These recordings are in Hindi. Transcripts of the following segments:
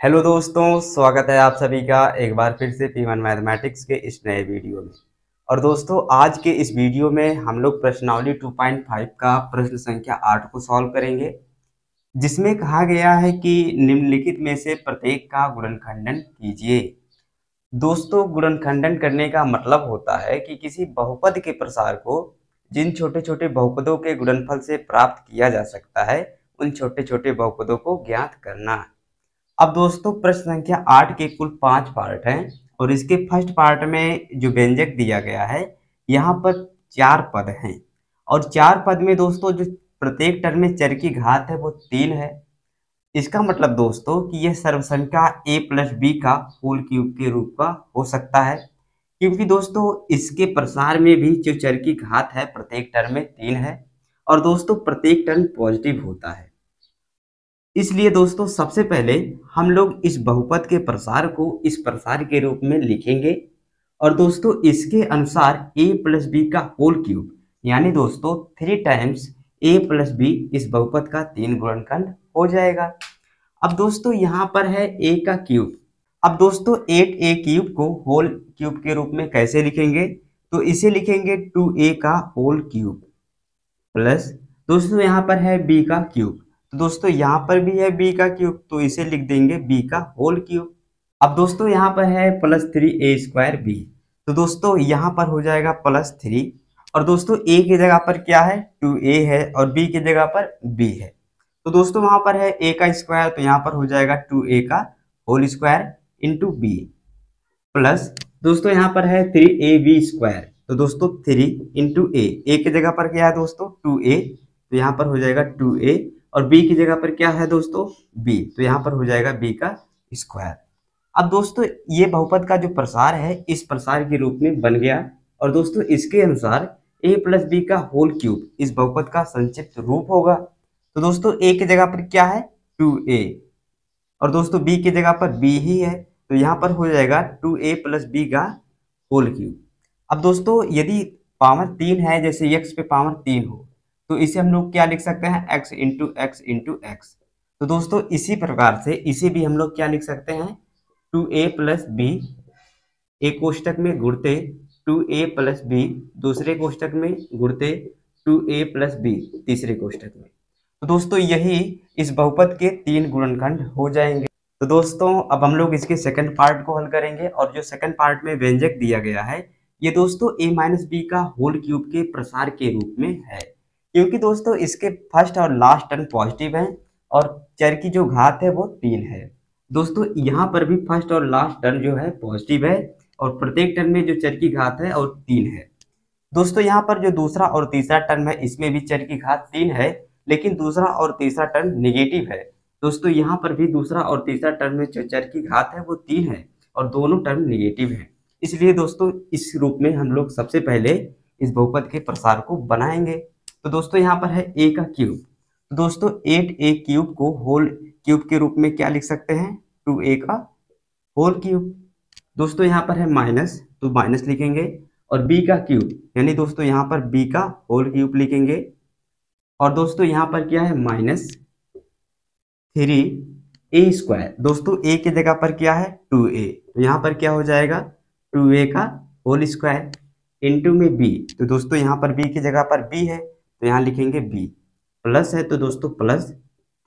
हेलो दोस्तों, स्वागत है आप सभी का एक बार फिर से P1 मैथमेटिक्स के इस नए वीडियो में। और दोस्तों, आज के इस वीडियो में हम लोग प्रश्नावली 2.5 का प्रश्न संख्या 8 को सॉल्व करेंगे, जिसमें कहा गया है कि निम्नलिखित में से प्रत्येक का गुणनखंडन कीजिए। दोस्तों, गुणनखंडन करने का मतलब होता है कि किसी बहुपद के प्रसार को जिन छोटे छोटे बहुपदों के गुणनफल से प्राप्त किया जा सकता है, उन छोटे छोटे बहुपदों को ज्ञात करना। अब दोस्तों, प्रश्न संख्या 8 के कुल 5 पार्ट हैं और इसके फर्स्ट पार्ट में जो व्यंजक दिया गया है, यहाँ पर 4 पद हैं और 4 पद में दोस्तों जो प्रत्येक टर्म में चर की घात है वो 3 है। इसका मतलब दोस्तों कि यह सर्वसंख्या a प्लस बी का होल क्यूब के रूप का हो सकता है, क्योंकि दोस्तों इसके प्रसार में भी जो चर की घात है प्रत्येक टर्म में 3 है और दोस्तों प्रत्येक टर्म पॉजिटिव होता है। इसलिए दोस्तों सबसे पहले हम लोग इस बहुपद के प्रसार को इस प्रसार के रूप में लिखेंगे और दोस्तों इसके अनुसार a प्लस बी का होल क्यूब यानी दोस्तों 3 टाइम्स a प्लस बी इस बहुपद का 3 गुणनखंड हो जाएगा। अब दोस्तों यहाँ पर है a का क्यूब। अब दोस्तों 8a क्यूब को होल क्यूब के रूप में कैसे लिखेंगे, तो इसे लिखेंगे 2a का होल क्यूब प्लस दोस्तों यहाँ पर है b का क्यूब, तो दोस्तों यहाँ पर भी है b का क्यूब तो इसे लिख देंगे b का होल क्यूब। अब दोस्तों यहाँ पर है प्लस 3a² b, तो दोस्तों यहाँ पर हो जाएगा प्लस 3 और दोस्तों a की जगह पर क्या है 2a है और b की जगह पर b है, तो दोस्तों वहां पर है a का स्क्वायर तो यहाँ पर हो जाएगा 2a का whole square into b plus दोस्तों यहाँ पर है 3ab², तो दोस्तों 3 इंटू ए की जगह पर क्या है दोस्तों 2a, तो यहाँ पर हो जाएगा 2a और b की जगह पर क्या है दोस्तों b, तो यहाँ पर हो जाएगा b का स्क्वायर। अब दोस्तों ये बहुपद का जो प्रसार है इस प्रसार के रूप में बन गया और दोस्तों इसके अनुसार a प्लस बी का होल क्यूब इस बहुपद का संक्षिप्त रूप होगा। तो दोस्तों a की जगह पर क्या है 2a और दोस्तों b की जगह पर b ही है, तो यहाँ पर हो जाएगा 2a प्लस बी का होल क्यूब। अब दोस्तों यदि पावर 3 है, जैसे x पे पावर 3 हो, तो इसे हम लोग क्या लिख सकते हैं x into x into x. तो दोस्तों इसी प्रकार से इसे भी हम लोग क्या लिख सकते हैं 2a प्लस बी एक कोष्टक में गुणते 2a प्लस बी दूसरे कोष्टक में गुणते 2a प्लस बी तीसरे कोष्टक में। तो दोस्तों यही इस बहुपद के 3 गुणनखंड हो जाएंगे। तो दोस्तों अब हम लोग इसके सेकंड पार्ट को हल करेंगे और जो सेकंड पार्ट में व्यंजक दिया गया है ये दोस्तों a माइनस बी का होल क्यूब के प्रसार के रूप में है, क्योंकि दोस्तों इसके फर्स्ट और लास्ट टर्म पॉजिटिव है और चर की जो घात है वो 3 है। दोस्तों यहाँ पर भी फर्स्ट और लास्ट टर्म जो है पॉजिटिव है और प्रत्येक टर्म में जो चर की घात है और 3 है। दोस्तों यहाँ पर जो दूसरा और तीसरा टर्म है इसमें भी चर की घात 3 है, लेकिन दूसरा और तीसरा टर्म नेगेटिव है। दोस्तों यहाँ पर भी दूसरा और तीसरा टर्म में जो चर की घात है वो 3 है और दोनों टर्म नेगेटिव है। इसलिए दोस्तों इस रूप में हम लोग सबसे पहले इस बहुपद के प्रसार को बनाएंगे। तो दोस्तों यहाँ पर है a का क्यूब, तो दोस्तों 8a क्यूब को होल क्यूब के रूप में क्या लिख सकते हैं 2a का होल क्यूब। दोस्तों यहाँ पर है माइनस तो माइनस लिखेंगे और b का क्यूब यानी दोस्तों यहाँ पर b का होल क्यूब लिखेंगे और दोस्तों यहाँ पर क्या है माइनस 3a²। दोस्तों a की जगह पर क्या है 2a, तो यहाँ पर क्या हो जाएगा 2a का होल स्क्वायर इंटू में b, तो दोस्तों यहाँ पर b की जगह पर b है तो यहाँ लिखेंगे b प्लस है तो दोस्तों प्लस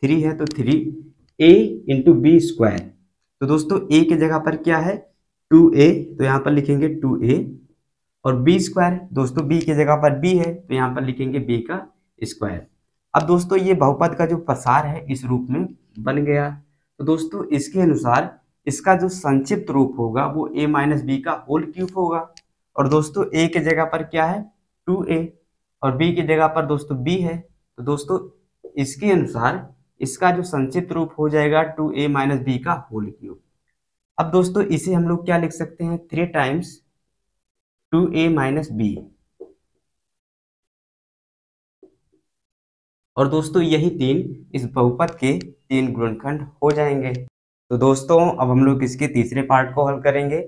3 है तो 3a इंटू b², तो दोस्तों a की जगह पर क्या है 2a, तो यहाँ पर लिखेंगे 2a और b² दोस्तों b की जगह पर b है तो यहाँ पर लिखेंगे b का स्क्वायर। अब दोस्तों ये बहुपद का जो प्रसार है इस रूप में बन गया, तो दोस्तों इसके अनुसार इसका जो संक्षिप्त रूप होगा वो a माइनस बी का होल क्यूब होगा और दोस्तों a की जगह पर क्या है 2a और b की जगह पर दोस्तों b है, तो दोस्तों इसके अनुसार इसका जो संक्षिप्त रूप हो जाएगा 2a माइनस बी का होल क्यूब। अब दोस्तों इसे हम लोग क्या लिख सकते हैं 3 टाइम्स 2a माइनस बी और दोस्तों यही 3 इस बहुपद के 3 गुणनखंड हो जाएंगे। तो दोस्तों अब हम लोग इसके तीसरे पार्ट को हल करेंगे।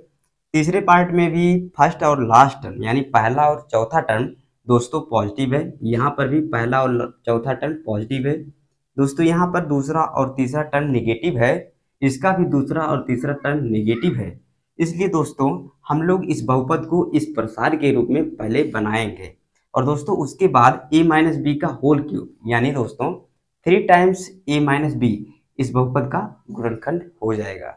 तीसरे पार्ट में भी फर्स्ट और लास्ट टर्म यानी पहला और चौथा टर्म दोस्तों पॉजिटिव है, यहाँ पर भी पहला और चौथा टर्म पॉजिटिव है। दोस्तों यहाँ पर दूसरा और तीसरा टर्म निगेटिव है, इसका भी दूसरा और तीसरा टर्म नेगेटिव है। इसलिए दोस्तों हम लोग इस बहुपद को इस प्रसार के रूप में पहले बनाएंगे और दोस्तों उसके बाद a माइनस बी का होल क्यूब यानी दोस्तों 3 टाइम्स a माइनस बी इस बहुपद का गुणनखंड हो जाएगा।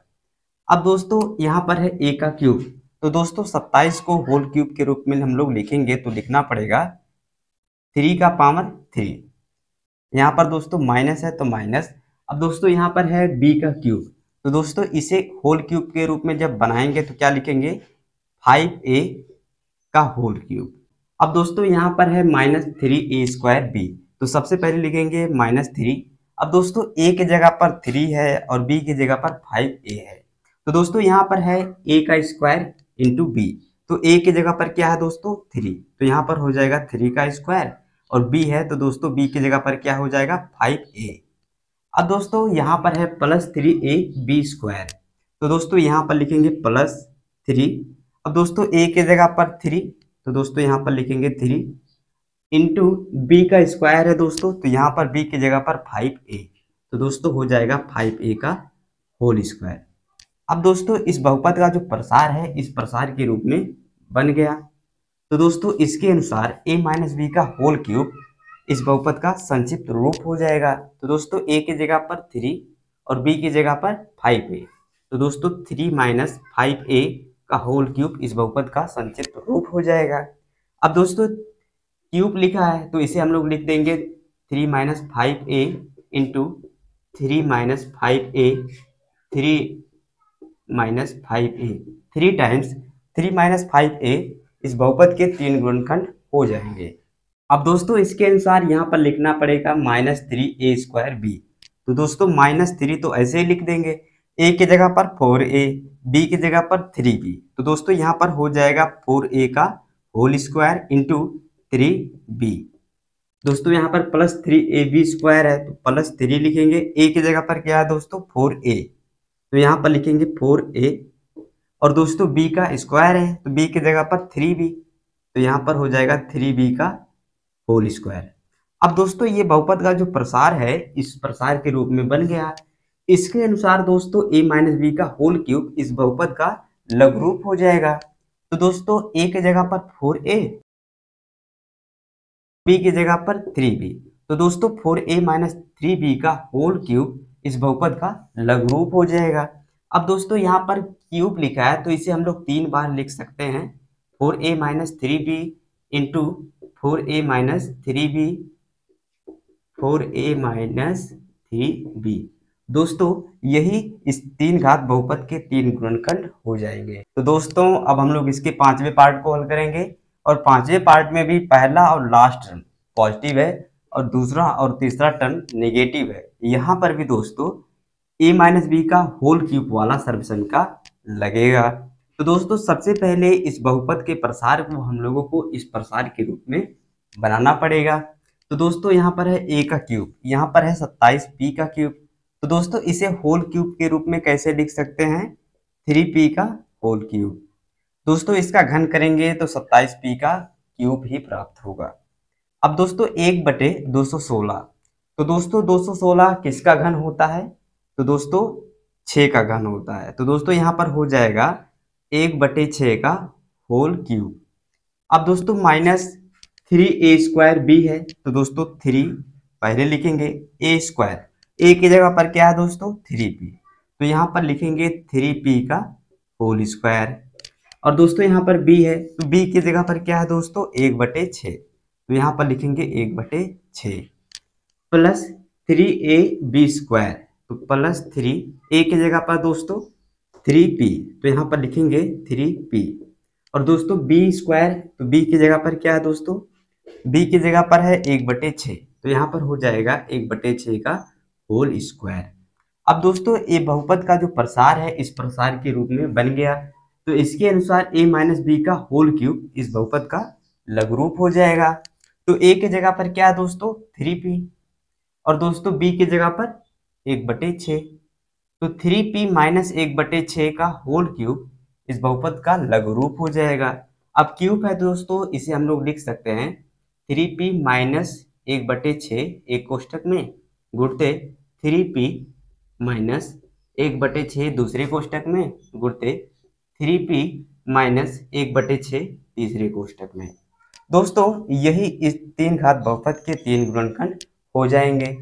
अब दोस्तों यहाँ पर है a का क्यूब, तो दोस्तों 27 को होल क्यूब के रूप में हम लोग लिखेंगे तो लिखना पड़ेगा 3 का पावर 3। यहाँ पर दोस्तों माइनस है तो माइनस। अब दोस्तों यहाँ पर है b का क्यूब, तो दोस्तों इसे होल क्यूब के रूप में जब बनाएंगे तो क्या लिखेंगे 5a का होल क्यूब। अब दोस्तों यहाँ पर है माइनस 3a स्क्वायर बी, तो सबसे पहले लिखेंगे माइनस 3। अब दोस्तों a की जगह पर 3 है और b की जगह पर 5a है, तो दोस्तों यहाँ पर है a का स्क्वायर इंटू बी, तो a की जगह पर क्या है दोस्तों 3, तो यहाँ पर हो जाएगा 3 का स्क्वायर और b है तो दोस्तों b की जगह पर क्या हो जाएगा 5a। अब दोस्तों यहाँ पर है प्लस 3a बी स्क्वायर, तो दोस्तों यहाँ पर लिखेंगे प्लस 3। अब दोस्तों a की जगह पर 3, तो दोस्तों यहाँ पर लिखेंगे 3 इंटू बी का स्क्वायर है दोस्तों, तो यहाँ पर b की जगह पर 5a, तो दोस्तों हो जाएगा 5a का होल स्क्वायर। अब दोस्तों इस बहुपद का जो प्रसार है इस प्रसार के रूप में बन गया, तो दोस्तों इसके अनुसार a माइनस बी का होल क्यूब इस बहुपद का संक्षिप्त रूप हो जाएगा। तो दोस्तों a की जगह पर 3 और b की जगह पर 5a, तो दोस्तों 3 माइनस 5a का होल क्यूब इस बहुपद का संक्षिप्त रूप हो जाएगा। अब दोस्तों क्यूब लिखा है तो इसे हम लोग लिख देंगे 3 minus 5a into 3 minus 5a 3 minus 5a, 3 times 3 minus 5a इस बहुपद के 3 गुणनखंड हो जाएंगे। अब दोस्तों इसके अनुसार यहाँ पर लिखना पड़ेगा माइनस 3a स्क्वायर बी, तो दोस्तों माइनस 3 तो ऐसे ही लिख देंगे, a की जगह पर 4a b की जगह पर 3b, तो दोस्तों यहाँ पर हो जाएगा 4a का होल स्क्वायर इंटू 3b। दोस्तों यहाँ पर प्लस 3ab स्क्वायर है तो प्लस 3 लिखेंगे, a की जगह पर क्या है दोस्तों 4a, तो यहाँ पर लिखेंगे 4a और दोस्तों b का स्क्वायर है तो b की जगह पर 3b, तो यहाँ पर हो जाएगा 3b का होल स्क्वायर। अब दोस्तों ये बहुपद का जो प्रसार है इस प्रसार के रूप में बन गया। इसके अनुसार दोस्तों a माइनस बी का होल क्यूब इस बहुपद का लघु रूप हो जाएगा, तो दोस्तों a की जगह पर 4a b की जगह पर 3b, तो दोस्तों 4a माइनस 3b का होल क्यूब इस बहुपद का लघु रूप हो जाएगा। अब दोस्तों यहाँ पर क्यूब लिखा है तो इसे हम लोग 3 बार लिख सकते हैं, 4a minus 3b into 4a minus 3b 4a minus 3b। दोस्तों यही इस 3 घात बहुपद के 3 गुणनखंड हो जाएंगे। तो दोस्तों अब हम लोग इसके 5वें पार्ट को हल करेंगे और 5वें पार्ट में भी पहला और लास्ट टर्म पॉजिटिव है और दूसरा और तीसरा टर्म नेगेटिव है। यहाँ पर भी दोस्तों a माइनस बी का होल क्यूब वाला सर्वसंख्या का लगेगा। तो दोस्तों सबसे पहले इस बहुपद के प्रसार को हम लोगों को इस प्रसार के रूप में बनाना पड़ेगा। तो दोस्तों यहाँ पर है a का क्यूब, यहाँ पर है 27p का क्यूब, तो दोस्तों इसे होल क्यूब के रूप में कैसे लिख सकते हैं 3p का होल क्यूब। दोस्तों इसका घन करेंगे तो 27p का क्यूब ही प्राप्त होगा। अब दोस्तों 1/216, तो दोस्तों 216 किसका घन होता है, तो दोस्तों 6 का घन होता है, तो दोस्तों यहाँ पर हो जाएगा 1/6 का होल क्यूब। अब दोस्तों माइनस 3a स्क्वायर बी है, तो दोस्तों 3 पहले लिखेंगे a स्क्वायर, a की जगह पर क्या है दोस्तों 3p, तो यहाँ पर लिखेंगे 3p का होल स्क्वायर। और दोस्तों यहाँ पर b है तो b की जगह पर क्या है दोस्तों 1/6, तो यहाँ पर लिखेंगे 1/6 प्लस 3ab स्क्वायर, तो प्लस 3a की जगह पर दोस्तों 3p, तो यहाँ पर लिखेंगे 3p। और दोस्तों b स्क्वायर, तो b की जगह पर क्या है दोस्तों b की जगह पर है 1/6, तो यहाँ पर हो जाएगा 1/6 का होल स्क्वायर। अब दोस्तों ये बहुपद का जो प्रसार है इस प्रसार के रूप में बन गया, तो इसके अनुसार a माइनस बी का होल क्यूब इस बहुपद का लघु रूप हो जाएगा। तो a की जगह पर क्या है दोस्तों 3p और दोस्तों b की जगह पर 1/6, तो 3p माइनस 1/6 का होल क्यूब इस बहुपद का लघु रूप हो जाएगा। अब क्यूब है दोस्तों इसे हम लोग लिख सकते हैं 3p माइनस 1/6 एक कोष्ठक में गुणते 3p माइनस 1/6 दूसरे कोष्टक में गुणते 3p माइनस 1/6 तीसरे कोष्टक में। दोस्तों यही इस 3 घात बहुपद के 3 गुणनखंड हो जाएंगे।